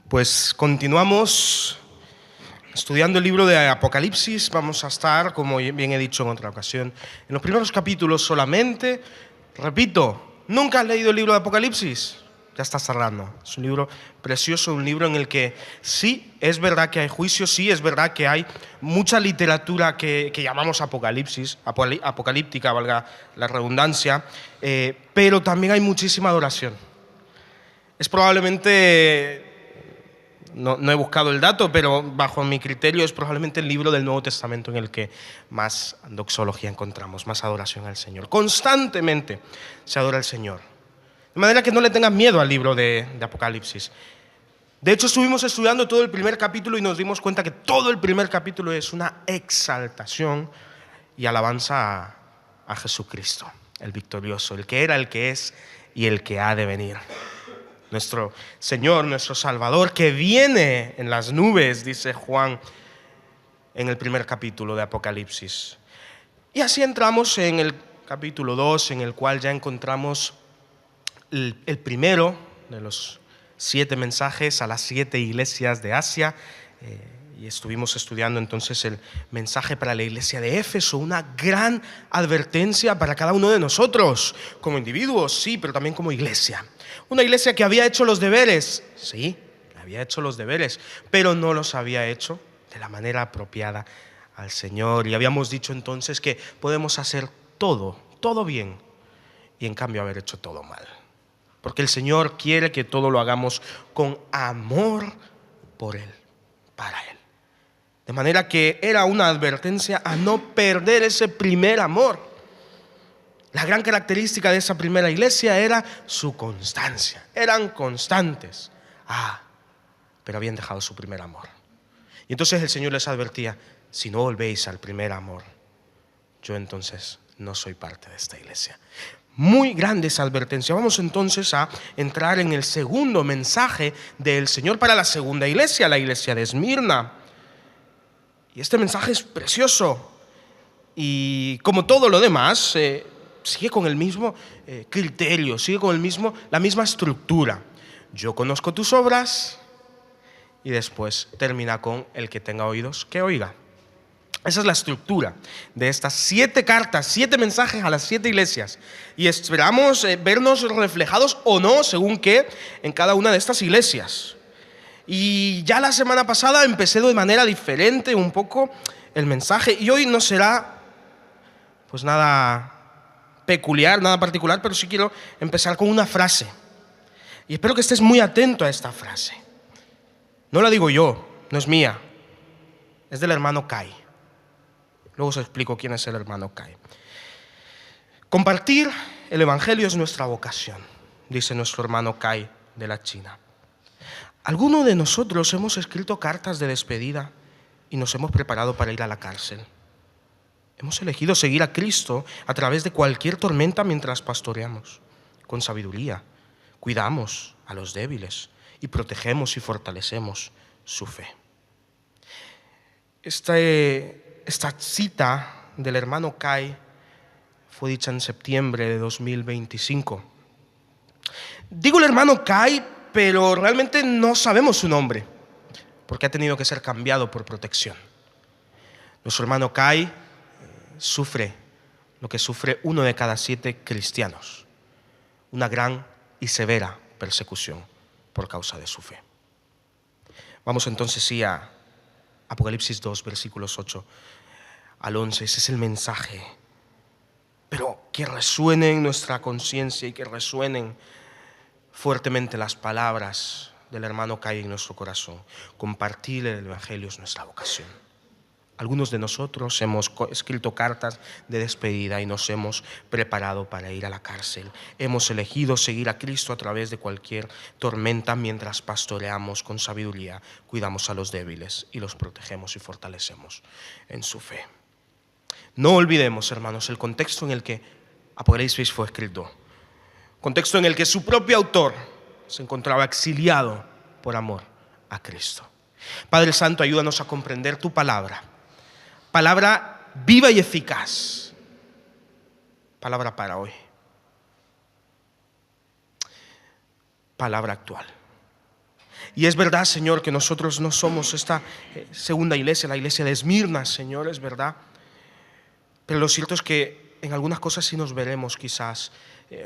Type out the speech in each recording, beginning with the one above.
Pues continuamos estudiando el libro de Apocalipsis. Vamos a estar, como bien he dicho en otra ocasión, en los primeros capítulos solamente. Repito, ¿nunca has leído el libro de Apocalipsis? Ya está cerrando. Es un libro precioso, un libro en el que sí, es verdad que hay juicio, sí, es verdad que hay mucha literatura que llamamos apocalíptica, valga la redundancia, pero también hay muchísima adoración. Es probablemente, no he buscado el dato, pero bajo mi criterio es probablemente el libro del Nuevo Testamento en el que más doxología encontramos, más adoración al Señor. Constantemente se adora al Señor. De manera que no le tengas miedo al libro de Apocalipsis. De hecho, estuvimos estudiando todo el primer capítulo y nos dimos cuenta que todo el primer capítulo es una exaltación y alabanza a Jesucristo, el victorioso, el que era, el que es y el que ha de venir. Nuestro Señor, nuestro Salvador, que viene en las nubes, dice Juan en el primer capítulo de Apocalipsis. Y así entramos en el capítulo 2, en el cual ya encontramos el primero de los 7 mensajes a las 7 iglesias de Asia. Y estuvimos estudiando entonces el mensaje para la iglesia de Éfeso, una gran advertencia para cada uno de nosotros, como individuos, sí, pero también como iglesia. Una iglesia que había hecho los deberes, sí, había hecho los deberes, pero no los había hecho de la manera apropiada al Señor. Y habíamos dicho entonces que podemos hacer todo bien, y en cambio haber hecho todo mal. Porque el Señor quiere que todo lo hagamos con amor por Él, para Él. De manera que era una advertencia a no perder ese primer amor. La gran característica de esa primera iglesia era su constancia. Eran constantes. Pero habían dejado su primer amor. Y entonces el Señor les advertía: si no volvéis al primer amor, yo entonces no soy parte de esta iglesia. Muy grande esa advertencia. Vamos entonces a entrar en el segundo mensaje del Señor para la segunda iglesia, la iglesia de Esmirna. Y este mensaje es precioso. Y como todo lo demás, sigue con el mismo criterio, sigue con la misma estructura. Yo conozco tus obras, y después termina con: el que tenga oídos, que oiga. Esa es la estructura de estas 7 cartas, 7 mensajes a las 7 iglesias. Y esperamos vernos reflejados o no, según qué, en cada una de estas iglesias. Y ya la semana pasada empecé de manera diferente un poco el mensaje. Y hoy no será pues nada peculiar, nada particular, pero sí quiero empezar con una frase. Y espero que estés muy atento a esta frase. No la digo yo, no es mía, es del hermano Kai. Luego os explico quién es el hermano Kai. Compartir el evangelio es nuestra vocación, dice nuestro hermano Kai de la China. Algunos de nosotros hemos escrito cartas de despedida y nos hemos preparado para ir a la cárcel. Hemos elegido seguir a Cristo a través de cualquier tormenta mientras pastoreamos. Con sabiduría, cuidamos a los débiles y protegemos y fortalecemos su fe. Esta cita del hermano Kai fue dicha en septiembre de 2025. Digo el hermano Kai, pero realmente no sabemos su nombre, porque ha tenido que ser cambiado por protección. Nuestro hermano Kai sufre lo que sufre 1 de cada 7 cristianos: una gran y severa persecución por causa de su fe. Vamos entonces sí a Apocalipsis 2, versículos 8 al 11. Ese es el mensaje. Pero que resuenen en nuestra conciencia y que resuenen fuertemente las palabras del hermano Kai en nuestro corazón. Compartir el evangelio es nuestra vocación. Algunos de nosotros hemos escrito cartas de despedida y nos hemos preparado para ir a la cárcel. Hemos elegido seguir a Cristo a través de cualquier tormenta mientras pastoreamos con sabiduría, cuidamos a los débiles y los protegemos y fortalecemos en su fe. No olvidemos, hermanos, el contexto en el que Apocalipsis fue escrito. Contexto en el que su propio autor se encontraba exiliado por amor a Cristo. Padre Santo, ayúdanos a comprender tu palabra. Palabra viva y eficaz. Palabra para hoy. Palabra actual. Y es verdad, Señor, que nosotros no somos esta segunda iglesia, la iglesia de Esmirna, Señor, es verdad. Pero lo cierto es que en algunas cosas sí nos veremos quizás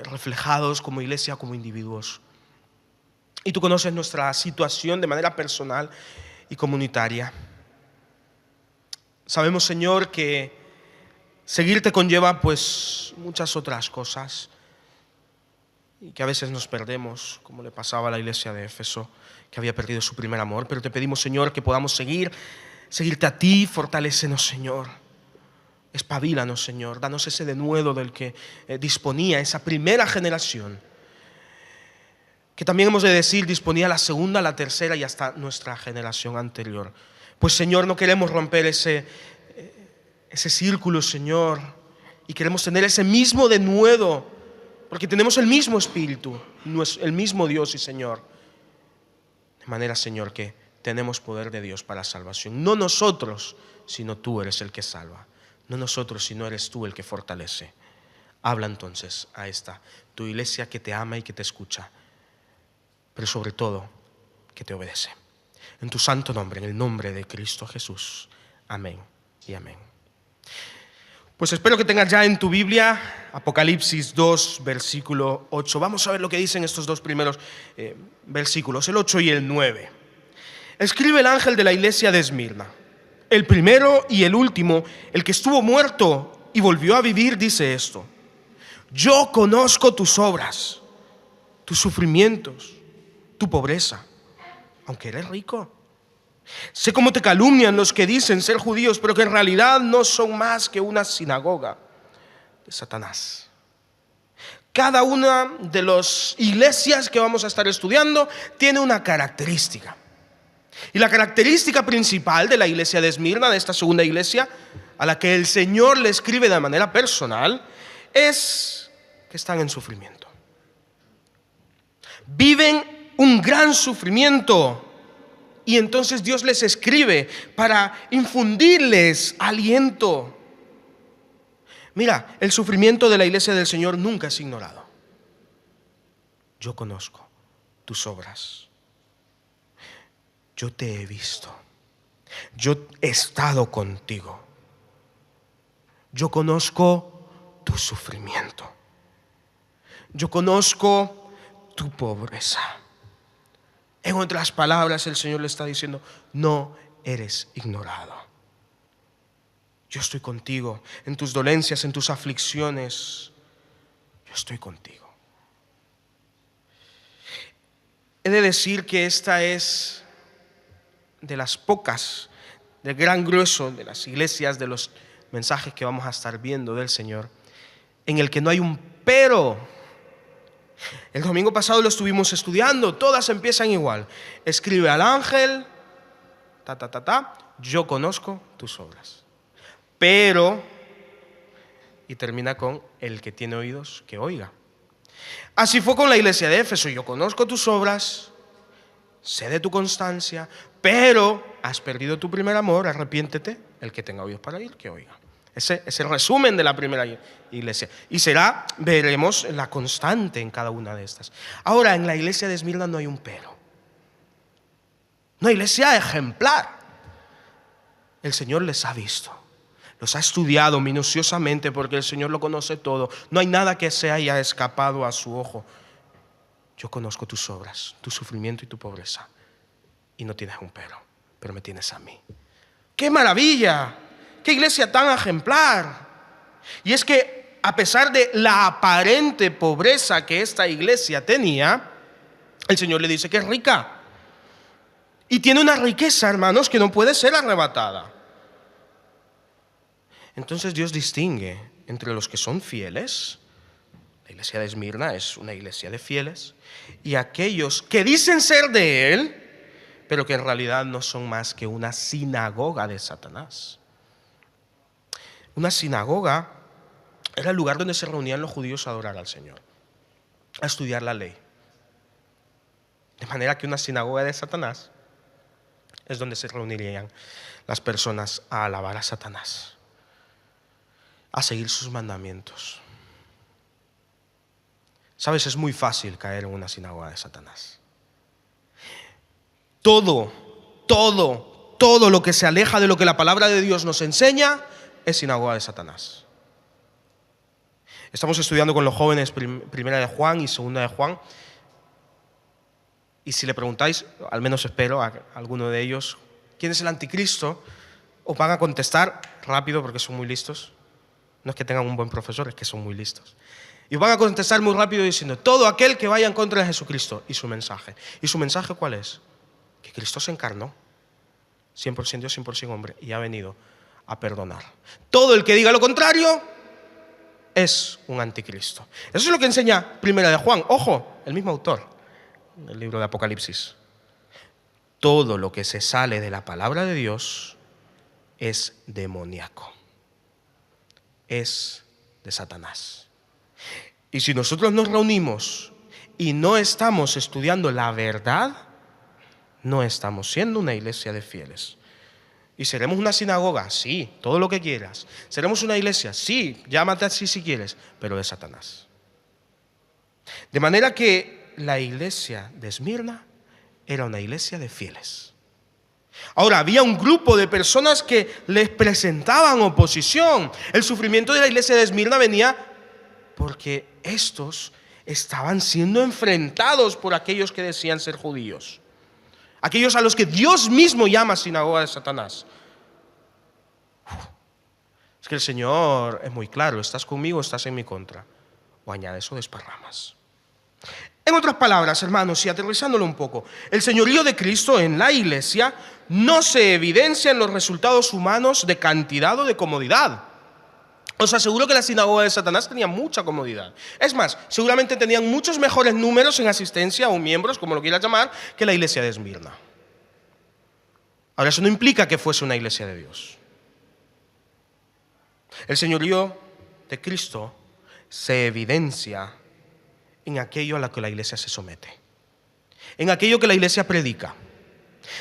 reflejados como iglesia, como individuos. Y tú conoces nuestra situación de manera personal y comunitaria. Sabemos, Señor, que seguirte conlleva pues muchas otras cosas y que a veces nos perdemos, como le pasaba a la iglesia de Éfeso, que había perdido su primer amor. Pero te pedimos, Señor, que podamos seguirte a ti. Fortalécenos, Señor. Espabilanos, Señor. Danos ese denuedo del que disponía esa primera generación, que también hemos de decir disponía la segunda, la tercera y hasta nuestra generación anterior. Pues, Señor, no queremos romper ese círculo, Señor, y queremos tener ese mismo denuedo, porque tenemos el mismo Espíritu, el mismo Dios y Señor. De manera, Señor, que tenemos poder de Dios para la salvación. No nosotros, sino tú eres el que salva. No nosotros, sino eres tú el que fortalece. Habla entonces a esta, tu iglesia que te ama y que te escucha, pero sobre todo que te obedece. En tu santo nombre, en el nombre de Cristo Jesús. Amén y amén. Pues espero que tengas ya en tu Biblia Apocalipsis 2, versículo 8. Vamos a ver lo que dicen estos dos primeros versículos, el 8 y el 9. Escribe el ángel de la iglesia de Esmirna, el primero y el último, el que estuvo muerto y volvió a vivir, dice esto: yo conozco tus obras, tus sufrimientos, tu pobreza, aunque eres rico. Sé cómo te calumnian los que dicen ser judíos, pero que en realidad no son más que una sinagoga de Satanás. Cada una de las iglesias que vamos a estar estudiando tiene una característica. Y la característica principal de la iglesia de Esmirna, de esta segunda iglesia, a la que el Señor le escribe de manera personal, es que están en sufrimiento. Viven un gran sufrimiento. Y entonces Dios les escribe para infundirles aliento. Mira, el sufrimiento de la iglesia del Señor nunca es ignorado. Yo conozco tus obras. Yo te he visto. Yo he estado contigo. Yo conozco tu sufrimiento. Yo conozco tu pobreza. En otras palabras, el Señor le está diciendo: no eres ignorado. Yo estoy contigo en tus dolencias, en tus aflicciones. Yo estoy contigo. He de decir que esta es de las pocas, del gran grueso de las iglesias, de los mensajes que vamos a estar viendo del Señor, en el que no hay un pero. El domingo pasado lo estuvimos estudiando, todas empiezan igual. Escribe al ángel, yo conozco tus obras. Pero, y termina con el que tiene oídos, que oiga. Así fue con la iglesia de Éfeso: yo conozco tus obras, sé de tu constancia, pero has perdido tu primer amor, arrepiéntete, el que tenga oídos para oír, que oiga. Ese es el resumen de la primera iglesia. Y veremos la constante en cada una de estas. Ahora, en la iglesia de Esmirna no hay un pero. Una iglesia ejemplar. El Señor les ha visto. Los ha estudiado minuciosamente porque el Señor lo conoce todo. No hay nada que se haya escapado a su ojo. Yo conozco tus obras, tu sufrimiento y tu pobreza. Y no tienes un pero me tienes a mí. ¡Qué maravilla! ¡Qué iglesia tan ejemplar! Y es que a pesar de la aparente pobreza que esta iglesia tenía, el Señor le dice que es rica. Y tiene una riqueza, hermanos, que no puede ser arrebatada. Entonces Dios distingue entre los que son fieles. La iglesia de Esmirna es una iglesia de fieles. Y aquellos que dicen ser de Él, pero que en realidad no son más que una sinagoga de Satanás. Una sinagoga era el lugar donde se reunían los judíos a adorar al Señor, a estudiar la ley. De manera que una sinagoga de Satanás es donde se reunirían las personas a alabar a Satanás, a seguir sus mandamientos. Sabes, es muy fácil caer en una sinagoga de Satanás. Todo lo que se aleja de lo que la palabra de Dios nos enseña es sinagoga de Satanás. Estamos estudiando con los jóvenes primera de Juan y segunda de Juan. Y si le preguntáis, al menos espero a alguno de ellos, ¿quién es el anticristo?, os van a contestar rápido porque son muy listos. No es que tengan un buen profesor, es que son muy listos. Y os van a contestar muy rápido diciendo, todo aquel que vaya en contra de Jesucristo y su mensaje. ¿Y su mensaje cuál es? Que Cristo se encarnó, 100% Dios, 100% hombre, y ha venido a perdonar. Todo el que diga lo contrario es un anticristo. Eso es lo que enseña primera de Juan. Ojo, el mismo autor del libro de Apocalipsis. Todo lo que se sale de la palabra de Dios es demoníaco. Es de Satanás. Y si nosotros nos reunimos y no estamos estudiando la verdad, no estamos siendo una iglesia de fieles. ¿Y seremos una sinagoga? Sí, todo lo que quieras. ¿Seremos una iglesia? Sí, llámate así si quieres, pero de Satanás. De manera que la iglesia de Esmirna era una iglesia de fieles. Ahora, había un grupo de personas que les presentaban oposición. El sufrimiento de la iglesia de Esmirna venía porque estos estaban siendo enfrentados por aquellos que decían ser judíos. Aquellos a los que Dios mismo llama sinagoga de Satanás. Es que el Señor es muy claro, estás conmigo o estás en mi contra. O añades o desparramas. En otras palabras, hermanos, y aterrizándolo un poco, el señorío de Cristo en la iglesia no se evidencia en los resultados humanos de cantidad o de comodidad. Os aseguro que la sinagoga de Satanás tenía mucha comodidad. Es más, seguramente tenían muchos mejores números en asistencia o miembros, como lo quieras llamar, que la iglesia de Esmirna. Ahora, eso no implica que fuese una iglesia de Dios. El señorío de Cristo se evidencia en aquello a lo que la iglesia se somete, en aquello que la iglesia predica.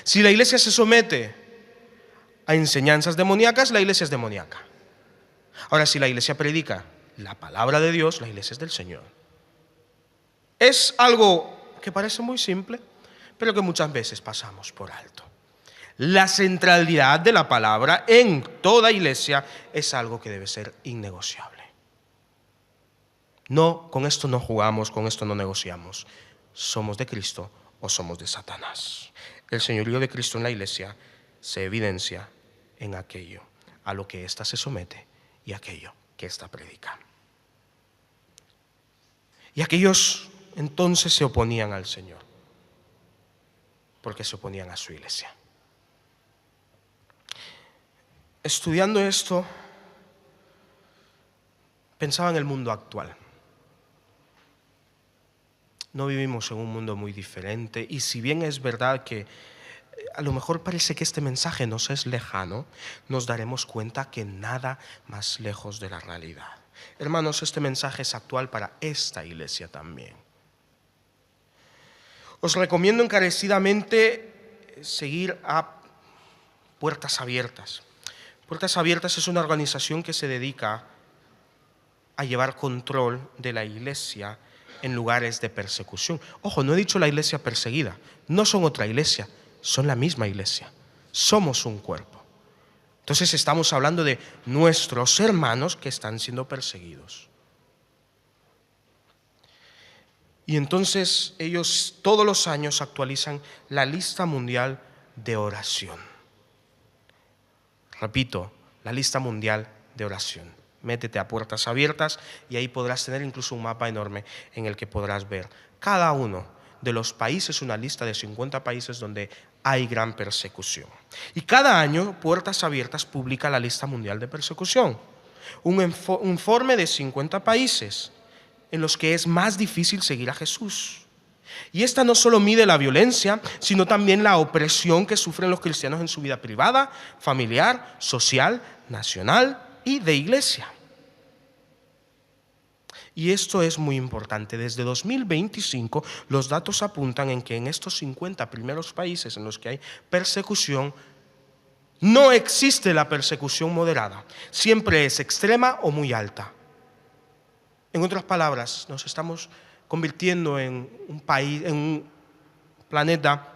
Si la iglesia se somete a enseñanzas demoníacas, la iglesia es demoníaca. Ahora, si la iglesia predica la palabra de Dios, la iglesia es del Señor. Es algo que parece muy simple, pero que muchas veces pasamos por alto. La centralidad de la palabra en toda iglesia es algo que debe ser innegociable. No, con esto no jugamos, con esto no negociamos. ¿Somos de Cristo o somos de Satanás? El señorío de Cristo en la iglesia se evidencia en aquello a lo que ésta se somete y aquello que ésta predica. Y aquellos entonces se oponían al Señor, porque se oponían a su iglesia. Estudiando esto, pensaba en el mundo actual. No vivimos en un mundo muy diferente, y si bien es verdad que a lo mejor parece que este mensaje nos es lejano, nos daremos cuenta que nada más lejos de la realidad. Hermanos, este mensaje es actual para esta iglesia también. Os recomiendo encarecidamente seguir a Puertas Abiertas. Puertas Abiertas es una organización que se dedica a llevar control de la iglesia en lugares de persecución. Ojo, no he dicho la iglesia perseguida, no son otra iglesia, son la misma iglesia, somos un cuerpo. Entonces estamos hablando de nuestros hermanos que están siendo perseguidos. Y entonces ellos todos los años actualizan la lista mundial de oración. Repito, la lista mundial de oración. Métete a Puertas Abiertas y ahí podrás tener incluso un mapa enorme en el que podrás ver cada uno de los países, una lista de 50 países donde hay gran persecución. Y cada año Puertas Abiertas publica la lista mundial de persecución, un informe de 50 países en los que es más difícil seguir a Jesús. Y esta no solo mide la violencia, sino también la opresión que sufren los cristianos en su vida privada, familiar, social, nacional y de iglesia. Y esto es muy importante. Desde 2025 los datos apuntan en que en estos 50 primeros países en los que hay persecución, no existe la persecución moderada. Siempre es extrema o muy alta. En otras palabras, nos estamos convirtiendo en un país, en un planeta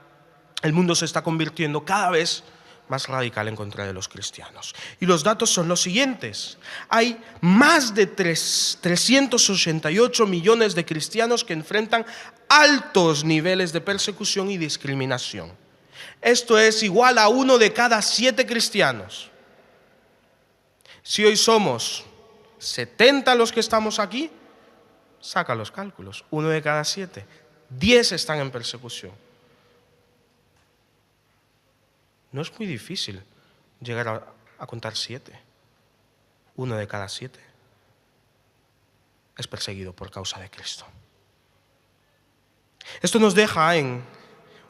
el mundo se está convirtiendo cada vez más radical en contra de los cristianos. Y los datos son los siguientes. Hay más de 388 millones de cristianos que enfrentan altos niveles de persecución y discriminación. Esto es igual a 1 de cada 7 cristianos. Si hoy somos 70 los que estamos aquí, saca los cálculos, 1 de cada 7. 10 están en persecución. No es muy difícil llegar a contar 7. 1 de cada 7 es perseguido por causa de Cristo. Esto nos deja en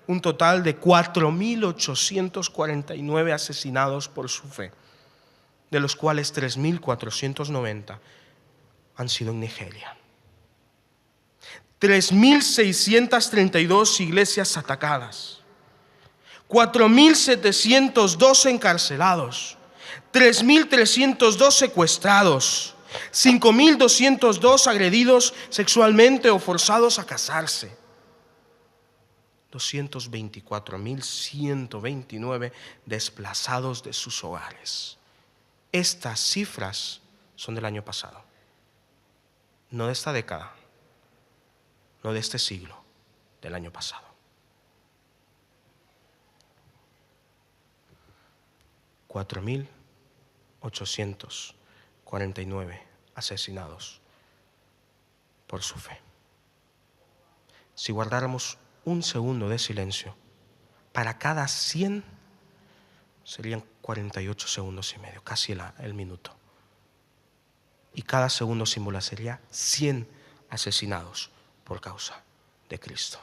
un total de 4.849 asesinados por su fe, de los cuales 3.490 han sido en Nigeria. 3.632 iglesias atacadas, 4.702 encarcelados, 3.302 secuestrados, 5.202 agredidos sexualmente o forzados a casarse, 224.129 desplazados de sus hogares. Estas cifras son del año pasado, no de esta década, no de este siglo, del año pasado. 4.849 asesinados por su fe. Si guardáramos un segundo de silencio, para cada 100 serían 48 segundos y medio, casi el minuto. Y cada segundo simbolizaría 100 asesinados por causa de Cristo.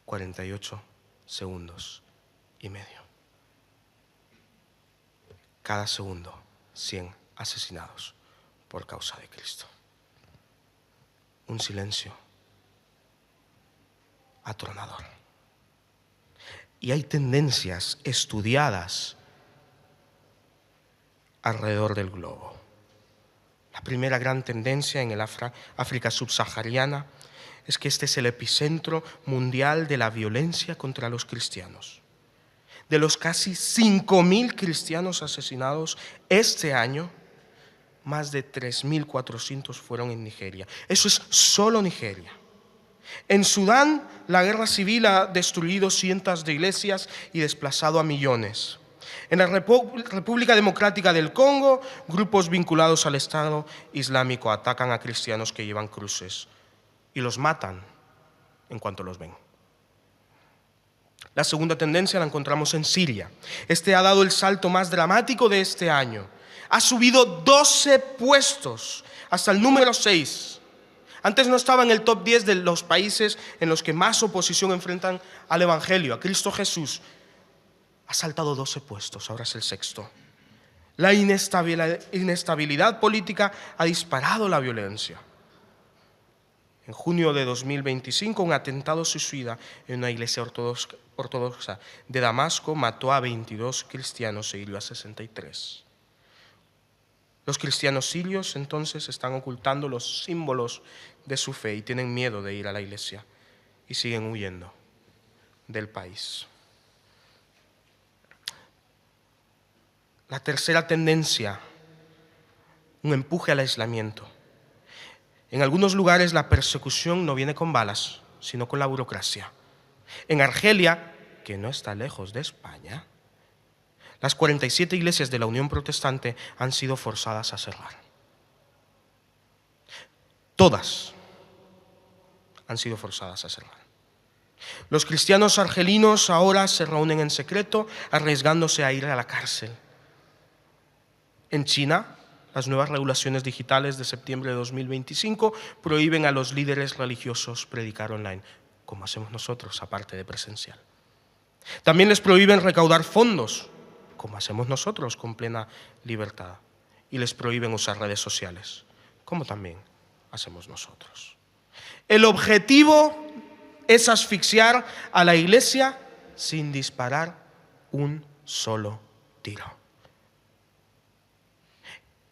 ...48 segundos y medio. Cada segundo, 100 asesinados por causa de Cristo. Un silencio atronador. Y hay tendencias estudiadas alrededor del globo. La primera gran tendencia en el África subsahariana es que este es el epicentro mundial de la violencia contra los cristianos. De los casi 5.000 cristianos asesinados este año, más de 3.400 fueron en Nigeria. Eso es solo Nigeria. En Sudán, la guerra civil ha destruido cientos de iglesias y desplazado a millones. En la República Democrática del Congo, grupos vinculados al Estado Islámico atacan a cristianos que llevan cruces y los matan en cuanto los ven. La segunda tendencia la encontramos en Siria. Este ha dado el salto más dramático de este año. Ha subido 12 puestos hasta el número 6. Antes no estaba en el top 10 de los países en los que más oposición enfrentan al Evangelio, a Cristo Jesús. Ha saltado 12 puestos, ahora es el 6º. La inestabilidad política ha disparado la violencia. En junio de 2025, un atentado suicida en una iglesia ortodoxa de Damasco mató a 22 cristianos e hirió a 63. Los cristianos sirios entonces están ocultando los símbolos de su fe y tienen miedo de ir a la iglesia y siguen huyendo del país. La tercera tendencia, un empuje al aislamiento. En algunos lugares la persecución no viene con balas, sino con la burocracia. En Argelia, que no está lejos de España, las 47 iglesias de la Unión Protestante han sido forzadas a cerrar. Todas han sido forzadas a cerrar. Los cristianos argelinos ahora se reúnen en secreto, arriesgándose a ir a la cárcel. En China, las nuevas regulaciones digitales de septiembre de 2025 prohíben a los líderes religiosos predicar online, como hacemos nosotros, aparte de presencial. También les prohíben recaudar fondos, como hacemos nosotros, con plena libertad. Y les prohíben usar redes sociales, como también hacemos nosotros. El objetivo es asfixiar a la Iglesia sin disparar un solo tiro.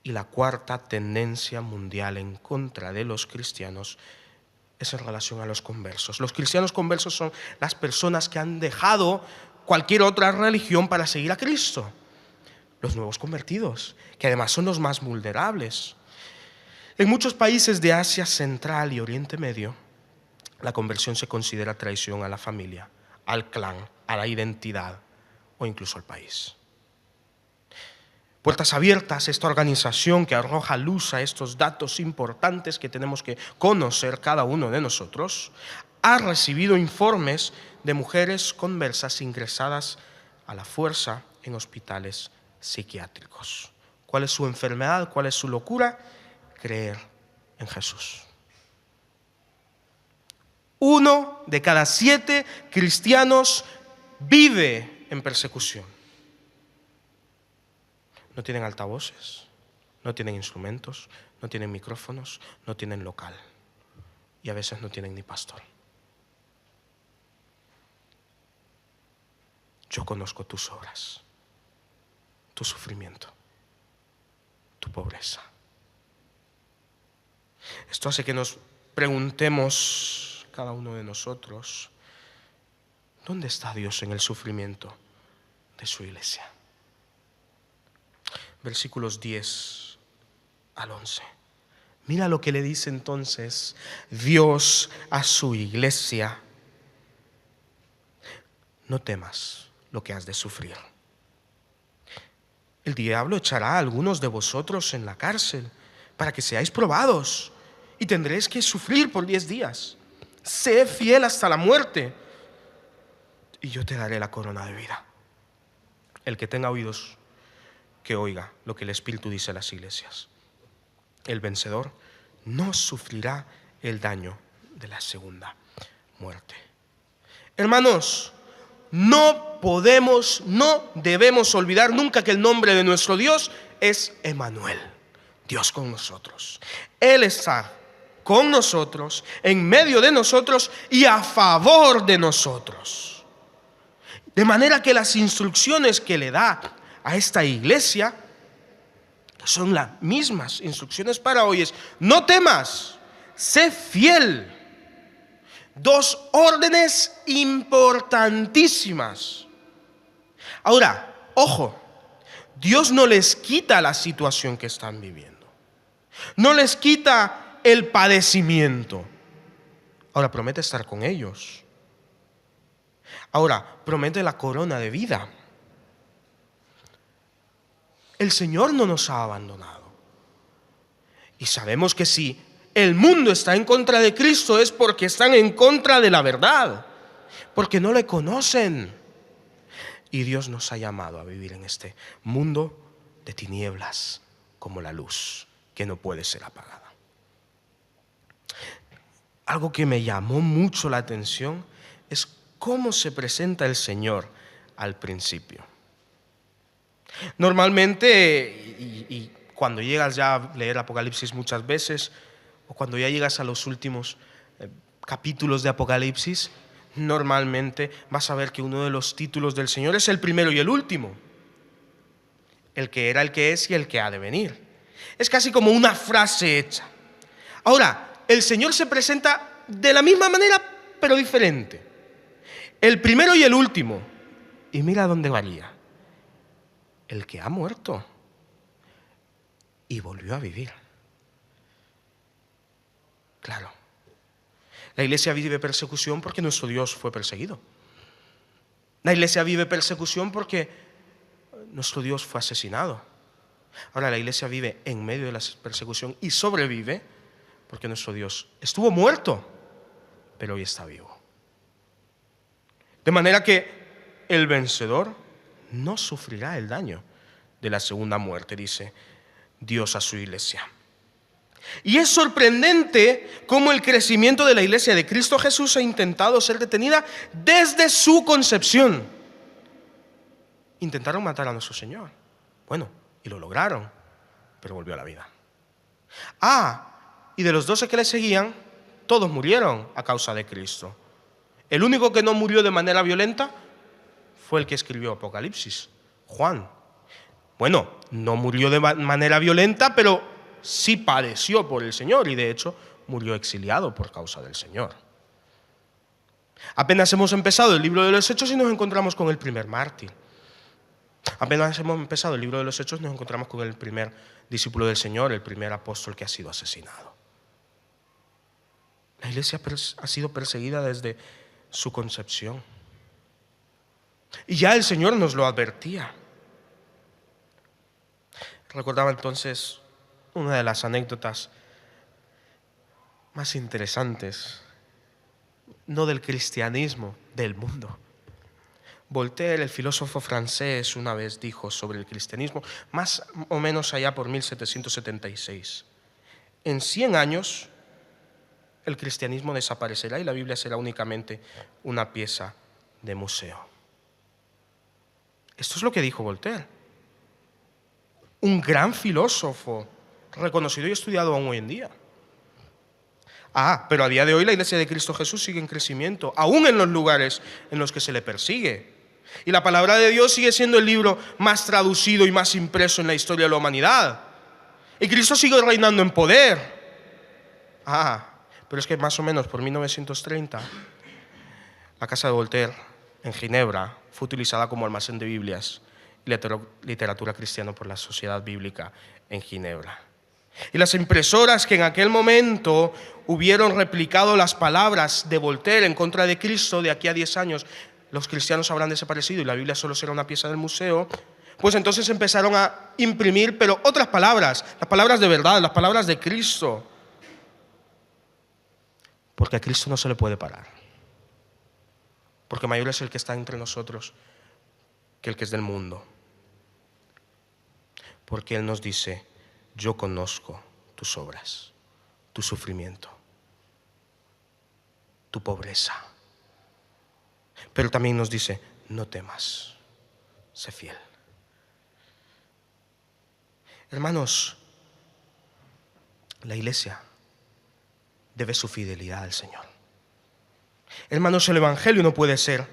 Y la cuarta tendencia mundial en contra de los cristianos es en relación a los conversos. Los cristianos conversos son las personas que han dejado cualquier otra religión para seguir a Cristo. Los nuevos convertidos, que además son los más vulnerables. En muchos países de Asia Central y Oriente Medio, la conversión se considera traición a la familia, al clan, a la identidad o incluso al país. Puertas Abiertas, esta organización que arroja luz a estos datos importantes que tenemos que conocer cada uno de nosotros, ha recibido informes de mujeres conversas ingresadas a la fuerza en hospitales psiquiátricos. ¿Cuál es su enfermedad? ¿Cuál es su locura? Creer en Jesús. 1 de cada 7 cristianos vive en persecución. No tienen altavoces, no tienen instrumentos, no tienen micrófonos, no tienen local y a veces no tienen ni pastor. Yo conozco tus obras, tu sufrimiento, tu pobreza. Esto hace que nos preguntemos, cada uno de nosotros, ¿dónde está Dios en el sufrimiento de su iglesia? Versículos 10 al 11. Mira lo que le dice entonces Dios a su iglesia. No temas lo que has de sufrir. El diablo echará a algunos de vosotros en la cárcel para que seáis probados y tendréis que sufrir por 10 días. Sé fiel hasta la muerte y yo te daré la corona de vida. El que tenga oídos, que oiga lo que el Espíritu dice a las iglesias. El vencedor no sufrirá el daño de la segunda muerte. Hermanos, no debemos olvidar nunca que el nombre de nuestro Dios es Emmanuel, Dios con nosotros. Él está con nosotros, en medio de nosotros y a favor de nosotros. De manera que las instrucciones que le da a esta iglesia son las mismas instrucciones para hoy. Es: no temas, sé fiel. 2 órdenes importantísimas. Ahora, ojo, Dios no les quita la situación que están viviendo. No les quita el padecimiento. Ahora promete estar con ellos. Ahora promete la corona de vida. El Señor no nos ha abandonado. Y sabemos que si el mundo está en contra de Cristo es porque están en contra de la verdad, porque no le conocen. Y Dios nos ha llamado a vivir en este mundo de tinieblas como la luz que no puede ser apagada. Algo que me llamó mucho la atención es cómo se presenta el Señor al principio. Normalmente, y cuando llegas ya a leer Apocalipsis muchas veces, o cuando ya llegas a los últimos capítulos de Apocalipsis, normalmente vas a ver que uno de los títulos del Señor es el primero y el último. El que era, el que es y el que ha de venir. Es casi como una frase hecha. Ahora, el Señor se presenta de la misma manera, pero diferente. El primero y el último. Y mira dónde varía. El que ha muerto y volvió a vivir. Claro. La iglesia vive persecución porque nuestro Dios fue perseguido. La iglesia vive persecución porque nuestro Dios fue asesinado. Ahora la iglesia vive en medio de la persecución y sobrevive porque nuestro Dios estuvo muerto, pero hoy está vivo. De manera que el vencedor no sufrirá el daño de la segunda muerte, dice Dios a su iglesia. Y es sorprendente cómo el crecimiento de la iglesia de Cristo Jesús ha intentado ser detenida desde su concepción. Intentaron matar a nuestro Señor. Bueno, y lo lograron, pero volvió a la vida. Y de los 12 que le seguían, todos murieron a causa de Cristo. El único que no murió de manera violenta fue el que escribió Apocalipsis, Juan. Bueno, no murió de manera violenta, pero sí padeció por el Señor y de hecho murió exiliado por causa del Señor. Apenas hemos empezado el libro de los Hechos y nos encontramos con el primer mártir. Apenas hemos empezado el libro de los Hechos nos encontramos con el primer discípulo del Señor, el primer apóstol que ha sido asesinado. La iglesia ha sido perseguida desde su concepción. Y ya el Señor nos lo advertía. Recordaba entonces una de las anécdotas más interesantes, no del cristianismo, del mundo. Voltaire, el filósofo francés, una vez dijo sobre el cristianismo, más o menos allá por 1776, en 100 años el cristianismo desaparecerá y la Biblia será únicamente una pieza de museo. Esto es lo que dijo Voltaire, un gran filósofo, reconocido y estudiado aún hoy en día. Pero a día de hoy la iglesia de Cristo Jesús sigue en crecimiento, aún en los lugares en los que se le persigue. Y la palabra de Dios sigue siendo el libro más traducido y más impreso en la historia de la humanidad. Y Cristo sigue reinando en poder. Pero es que más o menos por 1930, la casa de Voltaire en Ginebra fue utilizada como almacén de Biblias y literatura cristiana por la Sociedad Bíblica en Ginebra. Y las impresoras que en aquel momento hubieron replicado las palabras de Voltaire en contra de Cristo, de aquí a 10 años, los cristianos habrán desaparecido y la Biblia solo será una pieza del museo, pues entonces empezaron a imprimir, pero otras palabras, las palabras de verdad, las palabras de Cristo. Porque a Cristo no se le puede parar. Porque mayor es el que está entre nosotros que el que es del mundo. Porque Él nos dice: yo conozco tus obras, tu sufrimiento, tu pobreza. Pero también nos dice: no temas, sé fiel. Hermanos, la iglesia debe su fidelidad al Señor. Hermanos, el evangelio no puede ser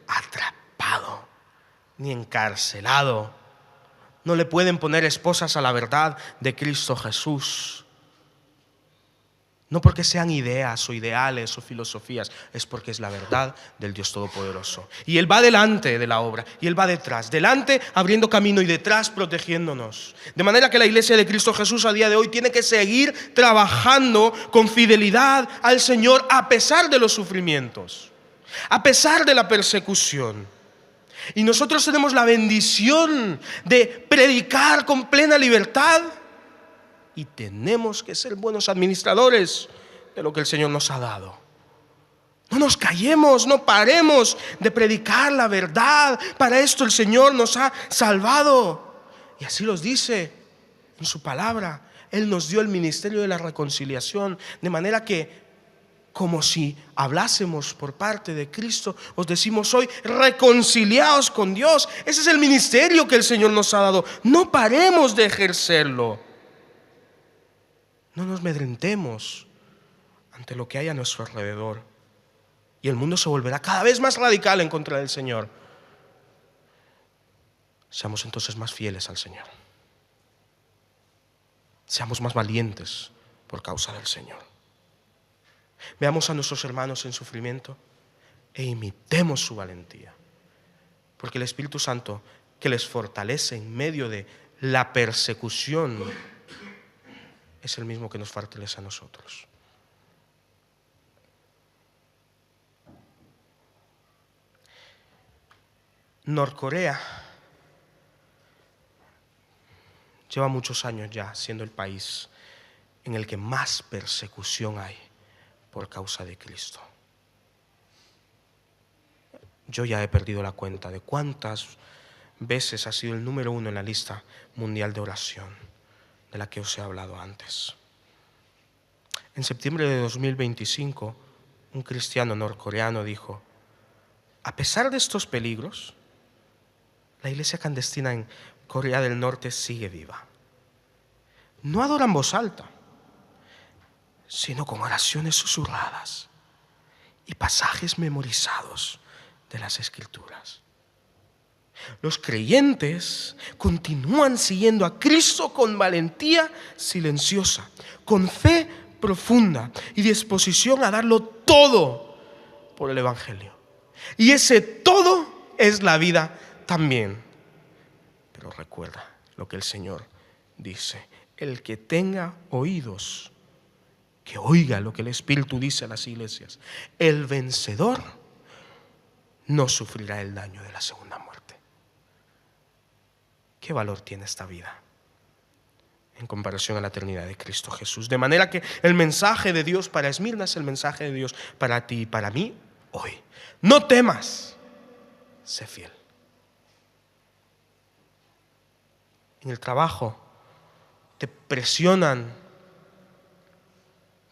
atrapado ni encarcelado. No le pueden poner esposas a la verdad de Cristo Jesús. No porque sean ideas o ideales o filosofías, es porque es la verdad del Dios Todopoderoso. Y Él va delante de la obra y Él va detrás. Delante abriendo camino y detrás protegiéndonos. De manera que la iglesia de Cristo Jesús a día de hoy tiene que seguir trabajando con fidelidad al Señor a pesar de los sufrimientos, a pesar de la persecución. Y nosotros tenemos la bendición de predicar con plena libertad. Y tenemos que ser buenos administradores de lo que el Señor nos ha dado. No nos callemos, no paremos de predicar la verdad. Para esto el Señor nos ha salvado. Y así los dice en su palabra. Él nos dio el ministerio de la reconciliación. De manera que, como si hablásemos por parte de Cristo, os decimos hoy: reconciliaos con Dios. Ese es el ministerio que el Señor nos ha dado. No paremos de ejercerlo. No nos amedrentemos ante lo que hay a nuestro alrededor. Y el mundo se volverá cada vez más radical en contra del Señor. Seamos entonces más fieles al Señor. Seamos más valientes por causa del Señor. Veamos a nuestros hermanos en sufrimiento e imitemos su valentía. Porque el Espíritu Santo, que les fortalece en medio de la persecución, es el mismo que nos fortalece a nosotros. Norcorea lleva muchos años ya siendo el país en el que más persecución hay por causa de Cristo. Yo ya he perdido la cuenta de cuántas veces ha sido el número 1 en la lista mundial de oración de la que os he hablado antes. En septiembre de 2025, un cristiano norcoreano dijo: a pesar de estos peligros, la iglesia clandestina en Corea del Norte sigue viva. No adora en voz alta, sino con oraciones susurradas y pasajes memorizados de las Escrituras. Los creyentes continúan siguiendo a Cristo con valentía silenciosa, con fe profunda y disposición a darlo todo por el Evangelio. Y ese todo es la vida también. Pero recuerda lo que el Señor dice: el que tenga oídos, que oiga lo que el Espíritu dice a las iglesias. El vencedor no sufrirá el daño de la segunda muerte. ¿Qué valor tiene esta vida en comparación a la eternidad de Cristo Jesús? De manera que el mensaje de Dios para Esmirna es el mensaje de Dios para ti y para mí hoy. No temas, sé fiel. En el trabajo te presionan,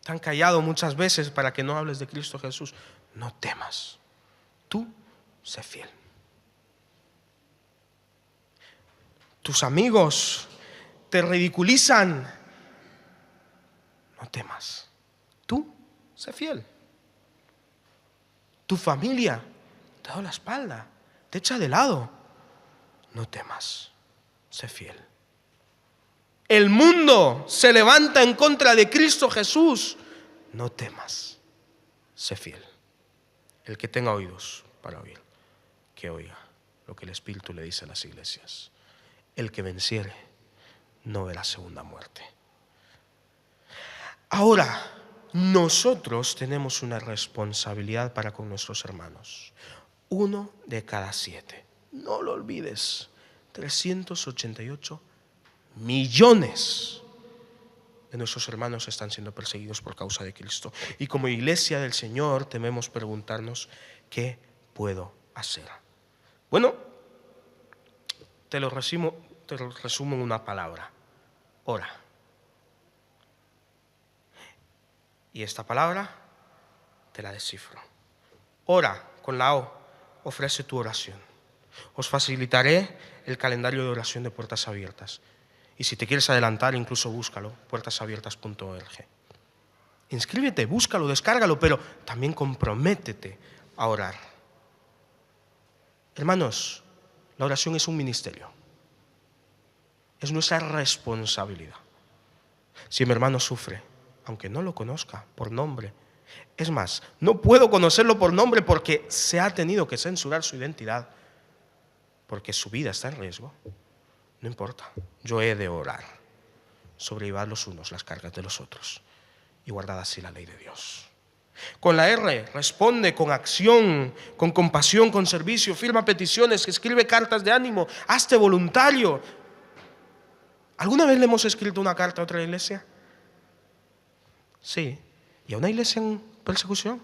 te han callado muchas veces para que no hables de Cristo Jesús. No temas, tú sé fiel. Tus amigos te ridiculizan, no temas, tú sé fiel. Tu familia te da la espalda, te echa de lado, no temas, sé fiel. El mundo se levanta en contra de Cristo Jesús, no temas, sé fiel. El que tenga oídos para oír, que oiga lo que el Espíritu le dice a las iglesias. El que venciere no verá segunda muerte. Ahora, nosotros tenemos una responsabilidad para con nuestros hermanos. 1 de cada 7. No lo olvides. 388 millones de nuestros hermanos están siendo perseguidos por causa de Cristo. Y como iglesia del Señor debemos preguntarnos: ¿qué puedo hacer? Bueno, te lo resumo en una palabra: ora. Y esta palabra te la descifro. Ora con la O, ofrece tu oración. Os facilitaré el calendario de oración de Puertas Abiertas. Y si te quieres adelantar, incluso búscalo, puertasabiertas.org. Inscríbete, búscalo, descárgalo, pero también comprométete a orar. Hermanos, la oración es un ministerio. Es nuestra responsabilidad. Si mi hermano sufre, aunque no lo conozca por nombre, es más, no puedo conocerlo por nombre porque se ha tenido que censurar su identidad, porque su vida está en riesgo, no importa, yo he de orar, sobrellevar los unos las cargas de los otros y guardar así la ley de Dios. Con la R, responde con acción, con compasión, con servicio, firma peticiones, escribe cartas de ánimo, hazte voluntario. ¿Alguna vez le hemos escrito una carta a otra iglesia? Sí. ¿Y a una iglesia en persecución?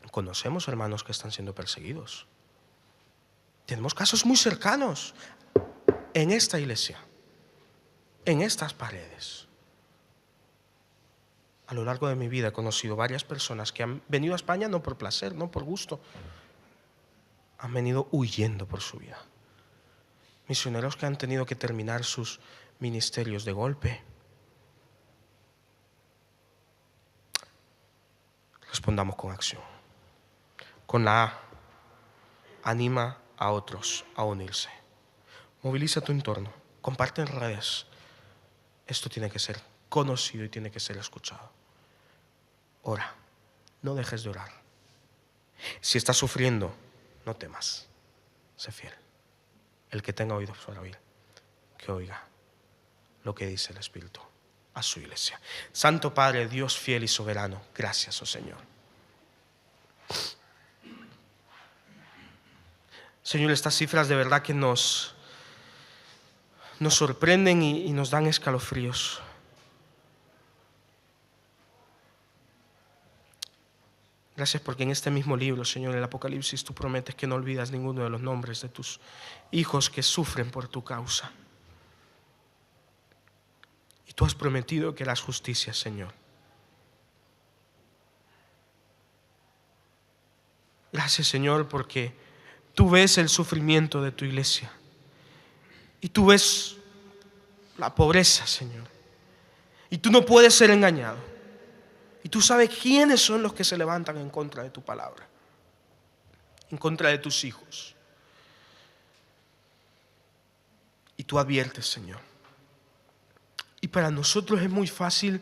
Conocemos hermanos que están siendo perseguidos. Tenemos casos muy cercanos en esta iglesia, en estas paredes. A lo largo de mi vida he conocido varias personas que han venido a España no por placer, no por gusto. Han venido huyendo por su vida. Misioneros que han tenido que terminar sus ministerios de golpe. Respondamos con acción. Con la A, anima a otros a unirse. Moviliza tu entorno, comparte en redes. Esto tiene que ser conocido y tiene que ser escuchado. Ora, no dejes de orar. Si estás sufriendo, no temas, sé fiel. El que tenga oídos para oír, que oiga lo que dice el Espíritu a su iglesia. Santo Padre, Dios fiel y soberano, gracias, oh Señor. Señor, estas cifras de verdad que nos sorprenden y nos dan escalofríos. Gracias porque en este mismo libro, Señor, el Apocalipsis, tú prometes que no olvidas ninguno de los nombres de tus hijos que sufren por tu causa. Y tú has prometido que harás justicia, Señor. Gracias, Señor, porque tú ves el sufrimiento de tu iglesia. Y tú ves la pobreza, Señor. Y tú no puedes ser engañado. Y tú sabes quiénes son los que se levantan en contra de tu palabra, en contra de tus hijos. Y tú adviertes, Señor. Y para nosotros es muy fácil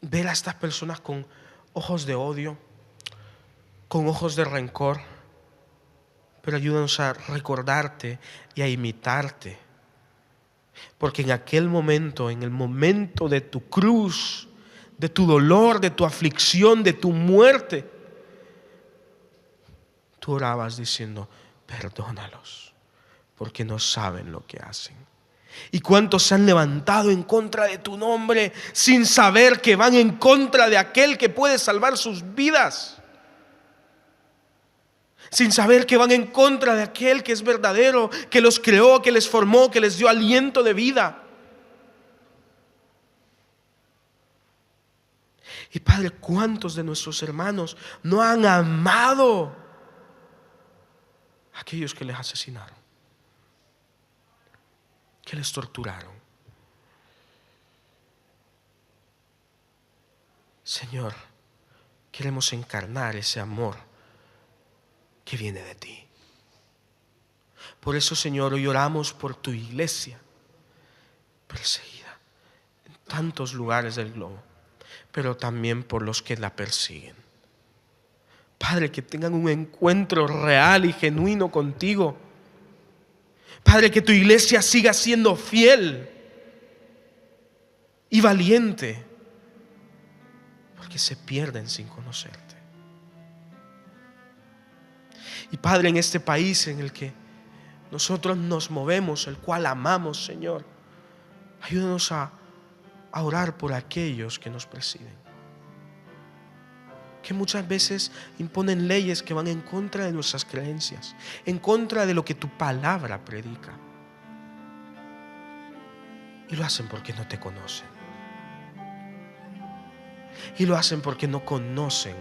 ver a estas personas con ojos de odio, con ojos de rencor. Pero ayúdanos a recordarte y a imitarte. Porque en aquel momento, en el momento de tu cruz, de tu dolor, de tu aflicción, de tu muerte, tú orabas diciendo: perdónalos, porque no saben lo que hacen. ¿Y cuántos se han levantado en contra de tu nombre sin saber que van en contra de aquel que puede salvar sus vidas? Sin saber que van en contra de aquel que es verdadero, que los creó, que les formó, que les dio aliento de vida. Y Padre, ¿cuántos de nuestros hermanos no han amado a aquellos que les asesinaron, que les torturaron? Señor, queremos encarnar ese amor que viene de ti. Por eso, Señor, hoy oramos por tu iglesia perseguida en tantos lugares del globo, pero también por los que la persiguen. Padre, que tengan un encuentro real y genuino contigo. Padre, que tu iglesia siga siendo fiel y valiente, porque se pierden sin conocerte. Y Padre, en este país en el que nosotros nos movemos, el cual amamos, Señor, ayúdanos a orar por aquellos que nos presiden, que muchas veces imponen leyes que van en contra de nuestras creencias, en contra de lo que tu palabra predica. Y lo hacen porque no te conocen. Y lo hacen porque no conocen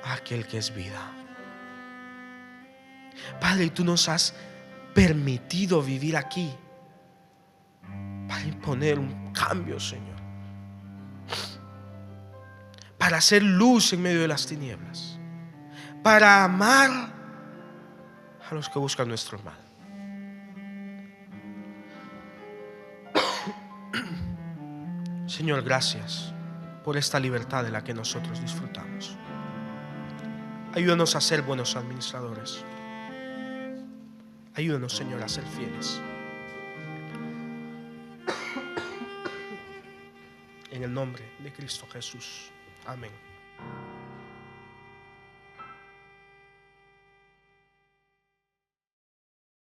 a aquel que es vida. Padre, y tú nos has permitido vivir aquí para imponer un cambio, Señor, para hacer luz en medio de las tinieblas, para amar a los que buscan nuestro mal. Señor, gracias por esta libertad de la que nosotros disfrutamos. Ayúdanos a ser buenos administradores. Ayúdanos, Señor, a ser fieles. En el nombre de Cristo Jesús. Amén.